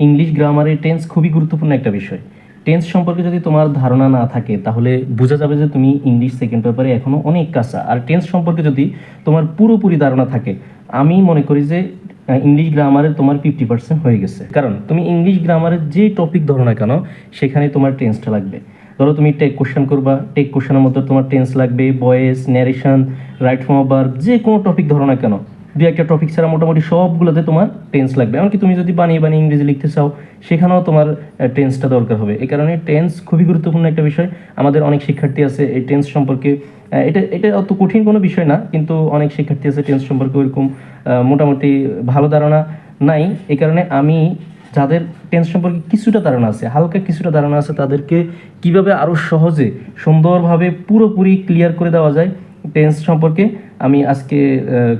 English গ্রামারে tense খুবই গুরুত্বপূর্ণ একটা বিষয়। টেন্স সম্পর্কে যদি তোমার ধারণা না থাকে তাহলে বোঝা যাবে যে তুমি ইংলিশ সেকেন্ড পেপারে এখনও অনেক কাঁচা। আর টেন্স সম্পর্কে যদি তোমার পুরোপুরি ধারণা থাকে, আমি মনে করি যে ইংলিশ গ্রামারে তোমার 50% হয়ে গেছে। কারণ তুমি ইংলিশ গ্রামারের যে টপিক ধরো না কেন সেখানে তোমার টেন্সটা লাগবে। ধরো তুমি টেক কোশ্চেন করবা, টেক কোশ্চেনের মধ্যে তোমার টেন্স লাগবে, voice, narration, right form of verb, যে কোনো টপিক ধরো না কেন, দু একটা টপিক ছাড়া মোটামুটি সবগুলোতে তোমার টেন্স লাগবে। এমনকি তুমি যদি বানিয়ে বানিয়ে ইংরেজি লিখতে চাও সেখানেও তোমার টেন্সটা দরকার হবে। এই কারণে টেন্স খুবই গুরুত্বপূর্ণ একটা বিষয়। আমাদের অনেক শিক্ষার্থী আছে এই টেন্স সম্পর্কে, এটা এটা অত কঠিন কোনো বিষয় না, কিন্তু অনেক শিক্ষার্থী আছে টেন্স সম্পর্কে ওইরকম মোটামুটি ভালো ধারণা নাই। এই কারণে আমি যাদের টেন্স সম্পর্কে কিছুটা ধারণা আছে, হালকা কিছুটা ধারণা আছে, তাদেরকে কিভাবে আরও সহজে সুন্দরভাবে পুরোপুরি ক্লিয়ার করে দেওয়া যায় টেন্স সম্পর্কে আমি আজকে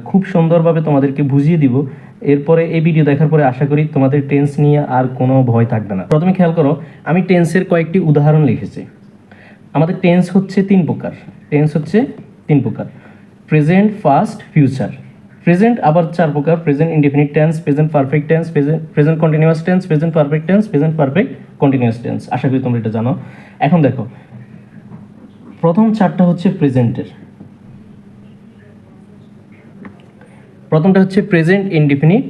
খুব সুন্দরভাবে তোমাদেরকে বুঝিয়ে দিব। এরপরে এই ভিডিও দেখার পরে আশা করি তোমাদের টেন্স নিয়ে আর কোনো ভয় থাকবে না। প্রথমে খেয়াল করো, আমি টেন্সের কয়েকটি উদাহরণ লিখেছি। আমাদের টেন্স হচ্ছে তিন প্রকার। টেন্স হচ্ছে তিন প্রকার: প্রেজেন্ট, ফাস্ট, ফিউচার। প্রেজেন্ট আবার চার প্রকার: present indefinite tense, present perfect tense, present continuous tense, present perfect tense, present perfect continuous tense. আশা করি তোমরা এটা জানো। এখন দেখো, প্রথম চারটা হচ্ছে প্রেজেন্টের। প্রথমটা হচ্ছে প্রেজেন্ট ইনডিফিনিট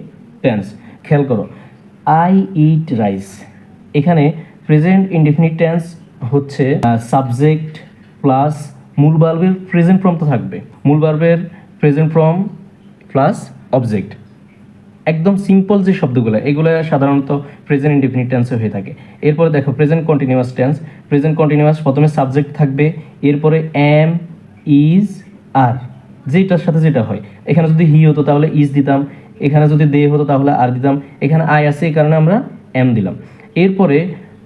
টেন্স। খেয়াল করো, আই ইট রাইস। এখানে প্রেজেন্ট ইনডিফিনিট টেন্স হচ্ছে সাবজেক্ট প্লাস মূল ভার্বের প্রেজেন্ট ফর্ম তো থাকবে, মূল ভার্বের প্রেজেন্ট ফর্ম প্লাস অবজেক্ট। একদম সিম্পল যে শব্দগুলো, এগুলো সাধারণত প্রেজেন্ট ইনডিফিনিট টেন্সে হয়ে থাকে। এরপরে দেখো present continuous tense. Present continuous প্রথমে সাবজেক্ট থাকবে, এরপরে এম, ইজ, আর, যেটার সাথে যেটা হয়। এখানে যদি হি হতো তাহলে ইজ দিতাম, এখানে যদি দে হতো তাহলে আর দিতাম, এখানে আই আছে এই কারণে আমরা এম দিলাম। এরপরে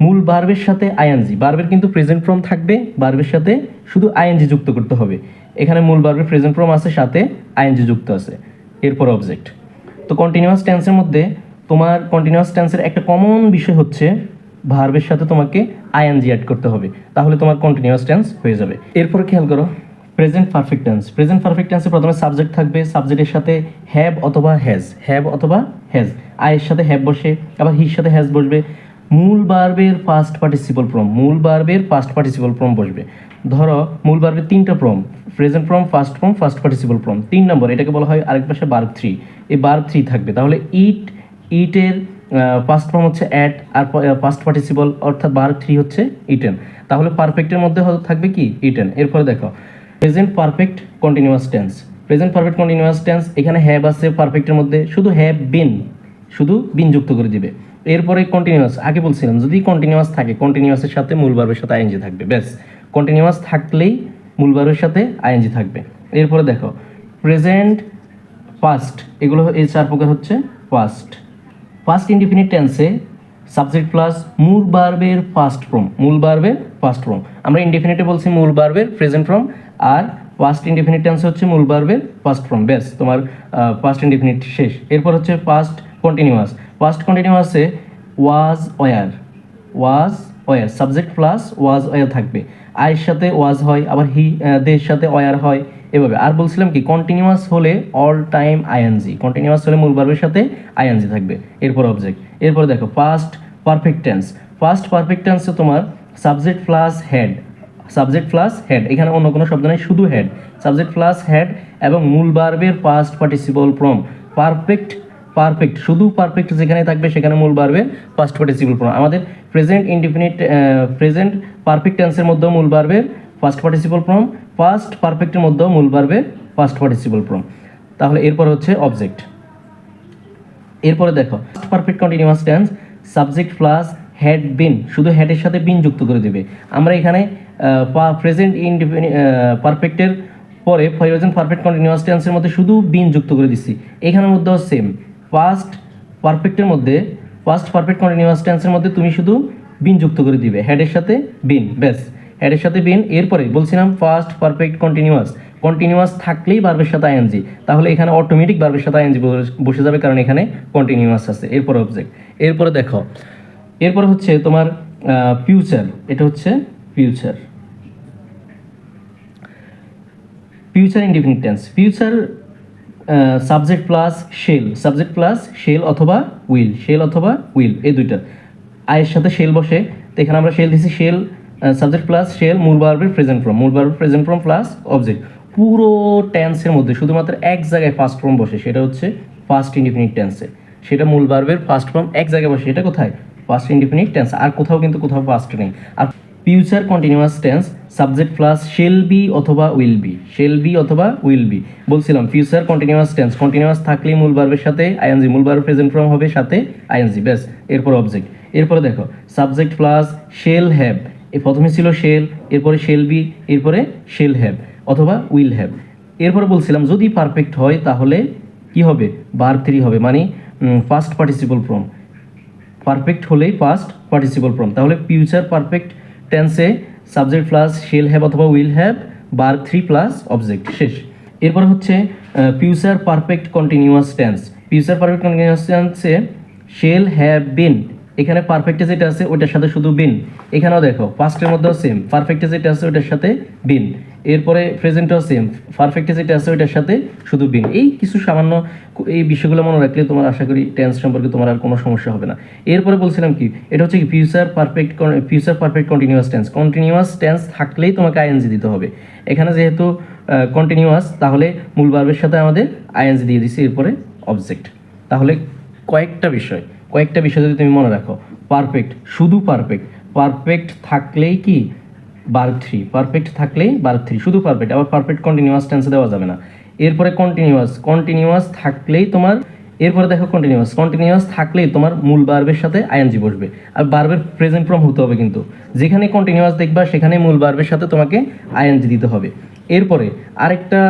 মূল ভার্বের সাথে আইএনজি, ভার্বের কিন্তু প্রেজেন্ট ফর্ম থাকবে, ভার্বের সাথে শুধু আইএনজি যুক্ত করতে হবে। এখানে মূল ভার্বের প্রেজেন্ট ফর্ম আছে, সাথে আইএনজি যুক্ত আছে, এরপর অবজেক্ট। তো কন্টিনিউয়াস টেন্সের মধ্যে তোমার কন্টিনিউয়াস টেন্সের একটা কমন বিষয় হচ্ছে ভার্বের সাথে তোমাকে আইএনজি অ্যাড করতে হবে, তাহলে তোমার কন্টিনিউয়াস টেন্স হয়ে যাবে। এরপর খেয়াল করো present perfect tense. Present perfect টেন্সে প্রথমে সাবজেক্ট থাকবে, সাবজেক্টের সাথে হ্যাভ অথবা হ্যাজ, হ্যাভ অথবা হ্যাজ, আয়ের সাথে হ্যাভ বসে, আবার হির সাথে হ্যাজ বসবে। মূল ভার্বের ফার্স্ট পার্টিসিপল ফর্ম, মূল ভার্বের ফার্স্ট পার্টিসিপল ফর্ম বসবে। ধরো মূল ভার্বের তিনটা form: present form, first participle form. 3 নম্বর, এটাকে বলা হয় আরেক পাশে ভার্ব 3। এই ভার্ব 3 থাকবে, তাহলে ইট, ইটের ফার্স্ট ফর্ম হচ্ছে অ্যাট, আর ফার্স্ট পার্টিসিপল অর্থাৎ ভার্ব 3 হচ্ছে ইটেন। তাহলে পারফেক্টের মধ্যে থাকবে কি ইটেন। এরপরে দেখো present perfect continuous tense. Present perfect continuous tense, এখানে হ্যাভ আছে পারফেক্টের মধ্যে, শুধু হ্যাভ বিন, শুধু বিন যুক্ত করে দিবে। এরপরে কন্টিনিউয়াস, আগে বলছিলাম যদি কন্টিনিউয়াস থাকে কন্টিনিউয়াসের সাথে মূল ভার্বের সাথে আইএনজি থাকবে, ব্যাস। কন্টিনিউয়াস থাকলেই মূল ভার্বের সাথে আইএনজি থাকবে। এরপরে দেখো প্রেজেন্ট, ফার্স্ট, এগুলো এই চার প্রকার হচ্ছে ফার্স্ট। ফার্স্ট ইনডিফিনিট টেন্সে সাবজেক্ট প্লাস মূল ভার্বের ফার্স্ট ফর্ম, মূল ভার্বের ফার্স্ট ফর্ম। আমরা ইনডিফিনিটে বলছি মূল ভার্বের প্রেজেন্ট ফর্ম, আর ফার্স্ট ইনডিফিনিট টেন্সে হচ্ছে মূল ভার্বের ফার্স্ট ফর্ম, ব্যাস তোমার ফার্স্ট ইনডিফিনিট শেষ। এরপর হচ্ছে ফার্স্ট কন্টিনিউয়াস। ফার্স্ট কন্টিনিউয়াসে was, were, was, were, subject plus was, were থাকবে। আয়ের সাথে ওয়াজ হয়, আবার হি, দের সাথে ওয়ার হয়, এভাবে। আর বলছিলাম কি কন্টিনিউয়াস হলে অল টাইম আইএনজি, কন্টিনিউয়াস হলে মূল ভার্বের সাথে আইএনজি থাকবে, এরপর অবজেক্ট। এরপর দেখো first perfect tense. First perfect টেন্সে তোমার subject plus had, subject plus had, এখানে অন্য কোনো শব্দ নেই, শুধু হেড, সাবজেক্ট প্লাস হেড এবং মূল ভার্বের first participle form. Perfect, perfect, শুধু পারফেক্ট যেখানে থাকবে সেখানে মূল ভার্বের ফার্স্ট পার্টিসিপল ফর্ম। আমাদের প্রেজেন্ট ইনডিফিনিট, প্রেজেন্ট পারফেক্ট টেন্সের মধ্যেও মূল ভার্বের ফার্স্ট পার্টিসিপল ফর্ম, ফার্স্ট পারফেক্টের মধ্যেও মূল ভার্বের ফার্স্ট পার্টিসিপল ফর্ম। তাহলে এরপর হচ্ছে অবজেক্ট। এরপরে দেখো perfect continuous tense, subject plus had been, শুধু হেডের সাথে বিন যুক্ত করে দেবে। আমরা এখানে প্রেজেন্ট ইনডিফিনিট পারফেক্টের পরে প্রেজেন্ট পারফেক্ট কন্টিনিউয়াস টেন্সের মধ্যে শুধু বিন যুক্ত করে দিচ্ছি, এখানের মধ্যেও সেম। ফার্স্ট পারফেক্টের মধ্যে, ফার্স্ট পারফেক্ট কন্টিনিউয়াস টেন্সের মধ্যে তুমি শুধু বিন যুক্ত করে দিবে, হেডের সাথে বিন, ব্যাস, হেডের সাথে বিন। এরপরে বলছিলাম ফার্স্ট পারফেক্ট কন্টিনিউয়াস, কন্টিনিউয়াস থাকলেই ভার্বের সাথে আইএনজি, তাহলে এখানে অটোমেটিক ভার্বের সাথে আইএনজি বসে যাবে কারণ এখানে কন্টিনিউয়াস আছে। এরপর অবজেক্ট। এরপরে দেখো, এরপরে হচ্ছে তোমার ফিউচার, এটা হচ্ছে future, future indefinite tense. Future subject plus shell অথবা উইল এই দুইটা আয়ের সাথে শেল বসে, তো এখানে আমরা শেল দিছি শেল সাবজেক্ট প্লাস শেল মূল ভার্বের প্রেজেন্ট ফর্ম প্লাস অবজেক্ট। পুরো টেন্সের মধ্যে শুধুমাত্র এক জায়গায় ফার্স্ট ফর্ম বসে, সেটা হচ্ছে ফার্স্ট ইনডিফিনিট টেন্সে। সেটা মূল ভার্বের ফার্স্ট ফর্ম এক জায়গায় বসে, এটা কোথায়? First indefinite tense. আর কোথাও কিন্তু কোথাও ফার্স্ট নেই। আর future continuous tense subject plus shall be অথবা উইল বি। বলছিলাম ফিউচার কন্টিনিউয়াস টেন্স কন্টিনিউয়াস থাকলেই মূল ভার্বের সাথে আইএনজি, মূল ভার্বের প্রেজেন্ট ফর্ম হবে সাথে আইএনজি, ব্যাস। এরপর অবজেক্ট। এরপরে দেখো সাবজেক্ট প্লাস শেল হ্যাভ, প্রথমে ছিল শেল, এরপরে শেল বি, এরপরে শেল হ্যাভ অথবা উইল হ্যাভ। এরপরে বলছিলাম যদি পারফেক্ট হয় তাহলে কি হবে? ভার্ব 3 হবে, মানে ফার্স্ট পার্টিসিপল ফর্ম। পারফেক্ট হলেই ফার্স্ট পার্টিসিপল ফর্ম। তাহলে ফিউচার পারফেক্ট টেন্সে সাবজেক্ট প্লাস শেল হ্যাভ অথবা will have, verb 3 plus object, শেষ। এরপর হচ্ছে future perfect continuous tense. Future perfect continuous টেন্সে শেল হ্যাভ বিন, এখানে পারফেক্টে যেটা আছে ওইটার সাথে শুধু বিন। এখানেও দেখো ফার্স্টের মধ্যেও সেম, পারফেক্টে যেটা আছে ওইটার সাথে বিন। এরপরে প্রেজেন্টেও সেম, পারফেক্টে যেটা আছে ওইটার সাথে শুধু বিন। এই কিছু সামান্য এই বিষয়গুলো মনে রাখলে তোমার আশা করি টেন্স সম্পর্কে তোমার আর কোনো সমস্যা হবে না। এরপরে বলছিলাম কি, এটা হচ্ছে কি ফিউচার পারফেক্ট কন্টিনিউয়াস টেন্স থাকলেই তোমাকে আইএনজি দিতে হবে। এখানে যেহেতু কন্টিনিউয়াস, তাহলে মূল ভার্বের সাথে আমাদের আইএনজি দিয়ে দিছি, এরপরে অবজেক্ট। তাহলে কয়েকটা বিষয় যদি তুমি মনে রাখো, শুধু পারফেক্ট থাকলেই কি ভার্ব 3, শুধু পারফেক্ট, আবার পারফেক্ট কন্টিনিউয়াস টেন্সে দেওয়া যাবে না। এরপরে কন্টিনিউয়াস থাকলেই তোমার, এরপরে দেখো কন্টিনিউয়াস থাকলেই তোমার মূল ভার্বের সাথে আইএনজি বসবে। আর ভার্বের প্রেজেন্ট ফর্ম হতে হবে, কিন্তু যেখানে কন্টিনিউয়াস দেখবা সেখানে মূল ভার্বের সাথে তোমাকে আইএনজি দিতে হবে। এরপরে আরেকটা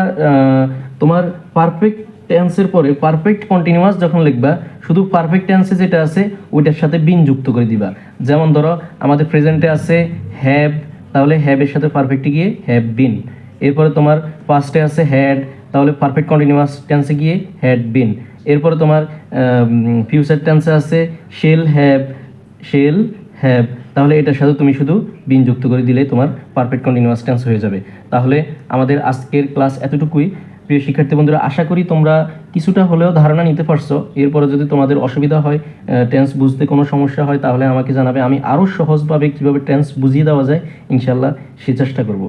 তোমার পারফেক্ট টেন্সের পরে পারফেক্ট কন্টিনিউয়াস যখন লিখবা, শুধু পারফেক্ট টেন্সে যেটা আছে ওইটার সাথে বিন যুক্ত করে দিবা। যেমন ধরো আমাদের প্রেজেন্টে আছে হ্যাভ, তাহলে হ্যাভের সাথে পারফেক্টে গিয়ে হ্যাভ বিন। এরপরে তোমার পাস্টে আছে হ্যাড, তাহলে পারফেক্ট কন্টিনিউয়াস টেন্সে গিয়ে হ্যাড বিন। এরপরে তোমার ফিউচার টেন্সে আছে শেল হ্যাভ, তাহলে এটার সাথে তুমি শুধু বিন যুক্ত করে দিলে তোমার পারফেক্ট কন্টিনিউয়াস টেন্স হয়ে যাবে। তাহলে আমাদের আজকের ক্লাস এতটুকুই। প্রিয় শিক্ষার্থী বন্ধুরা, আশা করি তোমরা কিছুটা হলেও ধারণা নিতে পারছো। এরপরে যদি তোমাদের অসুবিধা হয়, টেন্স বুঝতে কোনো সমস্যা হয়, তাহলে আমাকে জানাবে। আমি আরও সহজভাবে কীভাবে টেন্স বুঝিয়ে দেওয়া যায় ইনশাল্লাহ সে চেষ্টা করব।